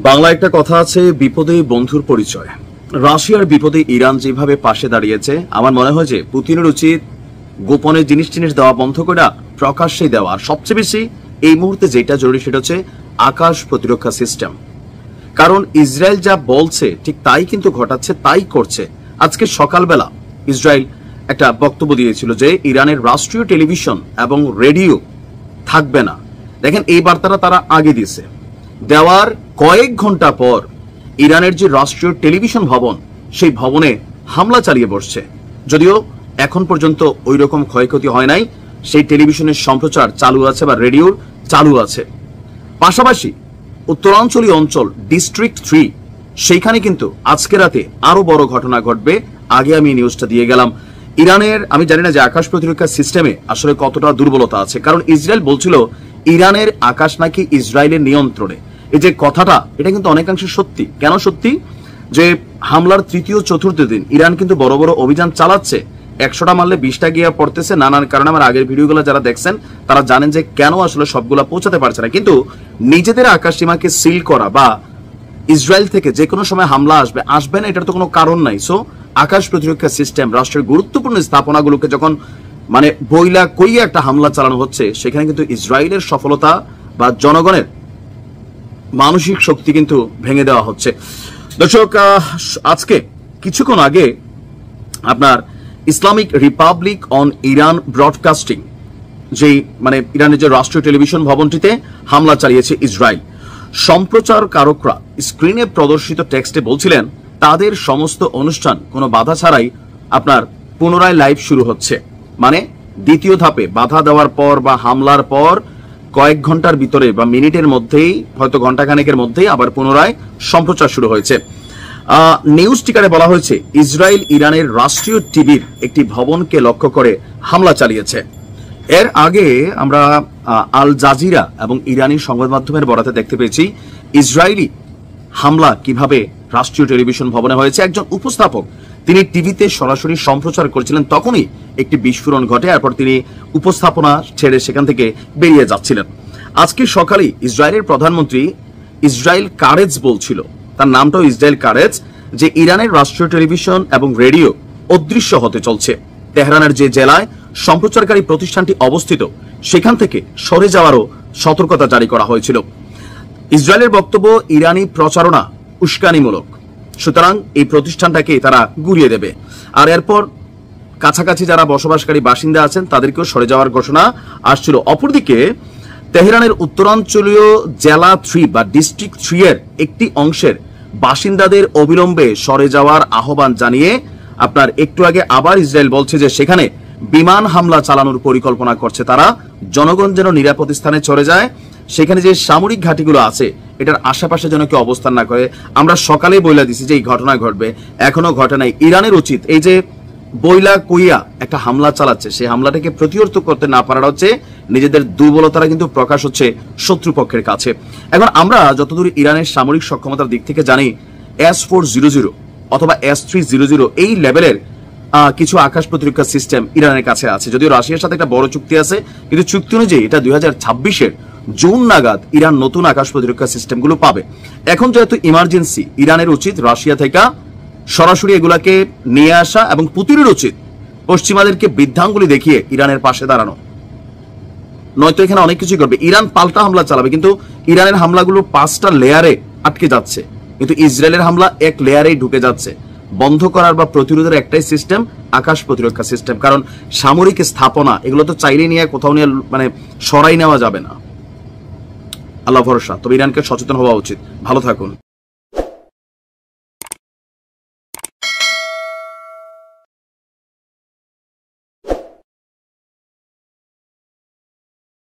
বাংলা একটা কথা আছে, বিপদে বন্ধুর পরিচয়। রাশিয়ার বিপদে ইরান যেভাবে পাশে দাঁড়িয়েছে, আমার মনে হয় যে পুতিনের উচিত গোপনে জিনিস দেওয়া বন্ধ করে প্রকাশ্যে দেওয়া। আর সবচেয়ে বেশি এই মুহূর্তে যেটা জরুরি সেটা হচ্ছে আকাশ প্রতিরক্ষা সিস্টেম। কারণ ইসরায়েল যা বলছে ঠিক তাই কিন্তু ঘটাচ্ছে, তাই করছে। আজকে সকালবেলা ইসরায়েল একটা বক্তব্য দিয়েছিল যে ইরানের রাষ্ট্রীয় টেলিভিশন এবং রেডিও থাকবে না। দেখেন, এই বার্তাটা তারা আগে দিয়েছে, দেওয়ার কয়েক ঘন্টা পর ইরানের যে রাষ্ট্রীয় টেলিভিশন ভবন, সেই ভবনে হামলা চালিয়ে বসছে। যদিও এখন পর্যন্ত ওই রকম ক্ষয়ক্ষতি হয় নাই, সেই টেলিভিশনের সম্প্রচার চালু আছে বা রেডিওর চালু আছে। পাশাপাশি উত্তরাঞ্চলীয় অঞ্চল ডিস্ট্রিক্ট 3 সেইখানে কিন্তু আজকে রাতে আরো বড় ঘটনা ঘটবে। আগে আমি নিউজটা দিয়ে গেলাম। ইরানের, আমি জানি না যে আকাশ প্রতিরক্ষা সিস্টেমে আসলে কতটা দুর্বলতা আছে, কারণ ইসরায়েল বলছিল ইরানের আকাশ নাকি ইসরায়েলের নিয়ন্ত্রণে। এই যে কথাটা, এটা কিন্তু অনেকাংশে সত্যি। কেন সত্যি? যে হামলার তৃতীয় চতুর্থ দিন ইরান কিন্তু বড় বড় অভিযান চালাচ্ছে। 100টা মারলে 20টা গিয়ে পড়তেছে। নানান কারণে আমার আগের ভিডিওগুলো যারা দেখছেন তারা জানেন যে কেন আসলে সবগুলা পৌঁছাতে পারছে না। কিন্তু নিজেদের আকাশ সীমাকে সিল করা বা ইসরায়েল থেকে যে কোনো সময় হামলা আসবে না, এটার তো কোনো কারণ নাই। সো আকাশ প্রতিরক্ষা সিস্টেম, রাষ্ট্রের গুরুত্বপূর্ণ স্থাপনাগুলোকে যখন বইলা কইয়া একটা হামলা চালানো হচ্ছে, সেখানে কিন্তু ইসরায়েলের সফলতা বা জনগণের মানসিক শক্তি কিন্তু ভেঙে দেওয়া হচ্ছে। দর্শক, আজকে কিছুক্ষণ আগে আপনার Islamic Republic on Iran broadcasting, যেই ইরানের যে রাষ্ট্রীয় টেলিভিশন ভবনটিতে হামলা চালিয়েছে ইসরায়েল, সম্প্রচারকারকরা স্ক্রিনে প্রদর্শিত টেক্সটে বলছিলেন তাদের সমস্ত অনুষ্ঠান কোনো বাধা ছাড়াই আপনার পুনরায় লাইভ শুরু হচ্ছে। দ্বিতীয় ধাপে বাধা দেওয়ার পর বা হামলার পর কয়েক ঘন্টার ভিতরে বা মিনিটের মধ্যেই, হয়তো ঘন্টাখানেকের মধ্যেই আবার পুনরায় সম্প্রচার শুরু হয়েছে। নিউজ টিকারে বলা হয়েছে ইসরায়েল ইরানের রাষ্ট্রীয় টিভির একটি ভবনকে লক্ষ্য করে হামলা চালিয়েছে। এর আগে আমরা আল জাজিরা এবং ইরানি সংবাদ মাধ্যমের বরাতে দেখতে পেয়েছি ইসরায়েলি হামলা কিভাবে রাষ্ট্রীয় টেলিভিশন ভবনে হয়েছে। একজন উপস্থাপক তিনি টিভিতে সরাসরি সম্প্রচার করছিলেন, তখনই একটি বিস্ফোরণ ঘটে। এরপর তিনি উপস্থাপনা ছেড়ে সেখান থেকে বেরিয়ে যাচ্ছিলেন। আজকে সকালে ইসরায়েলের প্রধানমন্ত্রী ইসরায়েল কারেজ বলছিল, তার নামটাও ইসরায়েল কারেজ, যে ইরানের রাষ্ট্রীয় টেলিভিশন এবং রেডিও অদৃশ্য হতে চলছে। তেহরানের যে জেলায় সম্প্রচারকারী প্রতিষ্ঠানটি অবস্থিত, সেখান থেকে সরে যাওয়ারও সতর্কতা জারি করা হয়েছিল। ইসরায়েলের বক্তব্য, ইরানি প্রচারণা উস্কানিমূলক, সুতরাং এই প্রতিষ্ঠানটাকে তারা গুড়িয়ে দেবে। আর এরপর কাছাকাছি যারা বসবাসকারী বাসিন্দা আছেন তাদেরকেও সরে যাওয়ার ঘোষণা আসছিল। অপরদিকে তেহরানের উত্তরাঞ্চলীয় জেলা 3 বা ডিস্ট্রিক্ট 3 এর একটি অংশের বাসিন্দাদের অবিলম্বে সরে যাওয়ার আহ্বান জানিয়ে আপনার একটু আগে আবার ইসরায়েল বলছে যে সেখানে বিমান হামলা চালানোর পরিকল্পনা করছে তারা। জনগণ যেন নিরাপদ স্থানে চলে যায়, সেখানে যে সামরিক ঘাঁটিগুলো আছে এটার আশেপাশে যেন কেউ অবস্থান না করে। আমরা সকালে বইলা দিছি যে এই ঘটনা ঘটবে, এখনো ঘটে নাই। ইরানের উচিত এই যে বইলা কইয়া একটা হামলা চালাচ্ছে, সেই হামলাটাকে প্রতিহত করতে না পারার হচ্ছে নিজেদের দুর্বলতারা কিন্তু প্রকাশ হচ্ছে শত্রুপক্ষের কাছে। এখন আমরা যতদূর ইরানের সামরিক সক্ষমতার দিক থেকে জানি, S-400 অথবা S-300 এই লেভেলের কিছু আকাশ প্রতিরক্ষা সিস্টেম ইরানের কাছে আছে। যদিও রাশিয়ার সাথে একটা বড় চুক্তি আছে, কিন্তু চুক্তি অনুযায়ী এটা 2026-এর জুন নাগাদ ইরান নতুন আকাশ প্রতিরক্ষা সিস্টেমগুলো পাবে। এখন যেহেতু ইমার্জেন্সি, ইরানের উচিত রাশিয়া থেকে সরাসরি এগুলাকে নিয়ে আসা এবং পুতিনের উচিত পশ্চিমাদেরকে বৃদ্ধাঙ্গুলি দেখিয়ে ইরানের পাশে দাঁড়ানো, নয়তো এখানে অনেক কিছুই করবে। ইরান পাল্টা হামলা চালাবে, কিন্তু ইরানের হামলাগুলো 5টা লেয়ারে আটকে যাচ্ছে, কিন্তু ইসরায়েলের হামলা এক লেয়ারেই ঢুকে যাচ্ছে। বন্ধ করার বা প্রতিরোধের একটাই সিস্টেম, আকাশ প্রতিরক্ষা সিস্টেম। কারণ সামরিক স্থাপনা এগুলো তো চাইলে নিয়ে কোথাও নিয়ে সরাই নেওয়া যাবে না। আল্লাহ ভরসা। তবে ইরানকে সচেতন হওয়া উচিত। ভালো থাকুন।